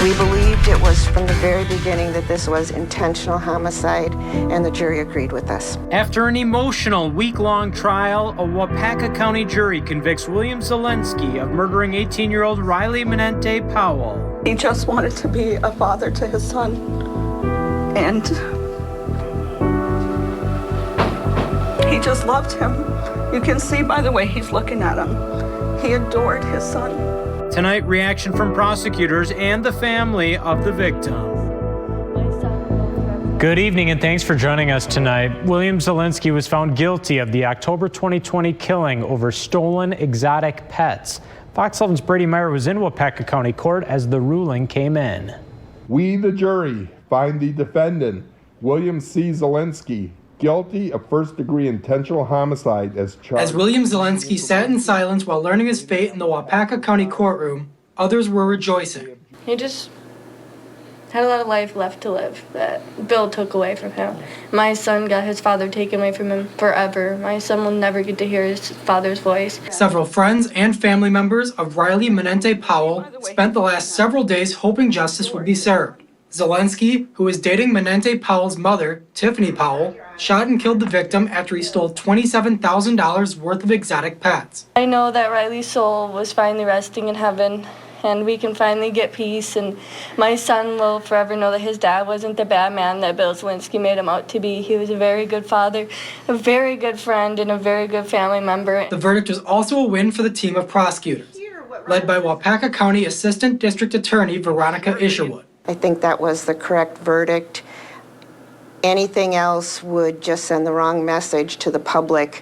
We believed it was from the very beginning that this was intentional homicide, and the jury agreed with us. After an emotional week-long trial, a Waupaca County jury convicts William Zelenski of murdering 18-year-old Ryelee Manente-Powell. He just wanted to be a father to his son, and he just loved him. You can see by the way he's looking at him. He adored his son. Tonight, reaction from prosecutors and the family of the victim. Good evening and thanks for joining us tonight. William Zelenski was found guilty of the October 2020 killing over stolen exotic pets. Fox 11's Brady Meyer was in Waupaca County Court as the ruling came in. We, the jury, find the defendant, William C. Zelenski, guilty of first-degree intentional homicide as charged. As William Zelenski sat in silence while learning his fate in the Waupaca County courtroom, others were rejoicing. He just had a lot of life left to live that Bill took away from him. My son got his father taken away from him forever. My son will never get to hear his father's voice. Several friends and family members of Ryelee Manente-Powell spent the last several days hoping justice would be served. Zelenski, who was dating Manente-Powell's mother, Tiffany Powell, shot and killed the victim after he stole $27,000 worth of exotic pets. I know that Riley's soul was finally resting in heaven, and we can finally get peace, and my son will forever know that his dad wasn't the bad man that Bill Zelenski made him out to be. He was a very good father, a very good friend, and a very good family member. The verdict was also a win for the team of prosecutors, led by Waupaca County Assistant District Attorney Veronica Isherwood. I think that was the correct verdict. Anything else would just send the wrong message to the public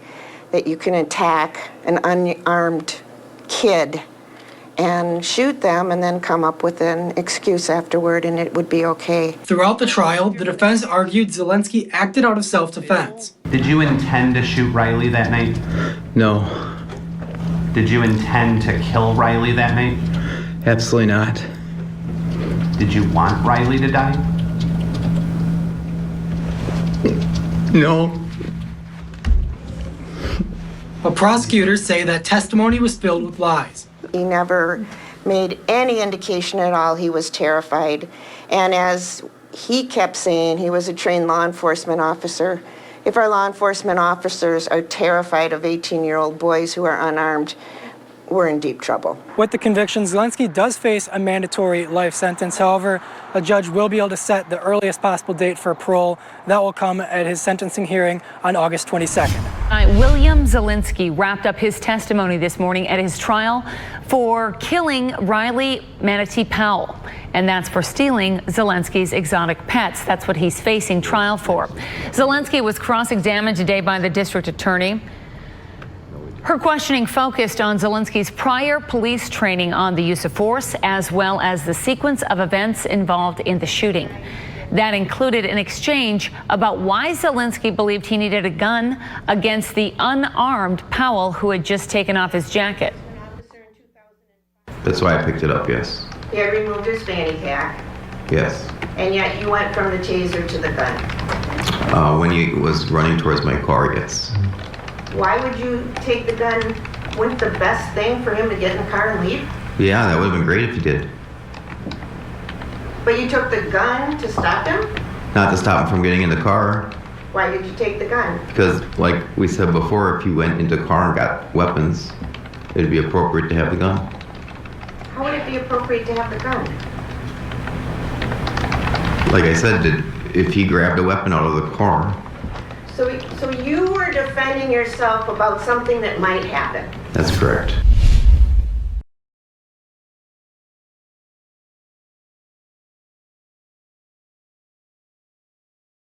that you can attack an unarmed kid and shoot them and then come up with an excuse afterward and it would be okay. Throughout the trial, the defense argued Zelenski acted out of self-defense. Did you intend to shoot Ryelee that night? No. Did you intend to kill Ryelee that night? Absolutely not. Did you want Ryelee to die? No. But prosecutors say that testimony was filled with lies. He never made any indication at all he was terrified. And as he kept saying, he was a trained law enforcement officer. If our law enforcement officers are terrified of 18-year-old boys who are unarmed, we're in deep trouble. With the conviction, Zelenski does face a mandatory life sentence. However, a judge will be able to set the earliest possible date for parole. That will come at his sentencing hearing on August 22nd. William Zelenski wrapped up his testimony this morning at his trial for killing Ryelee Manente-Powell, and that's for stealing Zelenski's exotic pets. That's what he's facing trial for. Zelenski was cross-examined today by the district attorney. Her questioning focused on Zelenski's prior police training on the use of force, as well as the sequence of events involved in the shooting. That included an exchange about why Zelenski believed he needed a gun against the unarmed Powell, who had just taken off his jacket. That's why I picked it up, yes. He had removed his fanny pack. Yes. And yet you went from the taser to the gun. When he was running towards my car, yes. Why would you take the gun? Wouldn't the best thing for him to get in the car and leave? Yeah, that would have been great if he did. But you took the gun to stop him? Not to stop him from getting in the car. Why did you take the gun? Because, like we said before, if you went into a car and got weapons, it'd be appropriate to have the gun. How would it be appropriate to have the gun? Like I said, if he grabbed a weapon out of the car. So you were defending yourself about something that might happen. That's correct.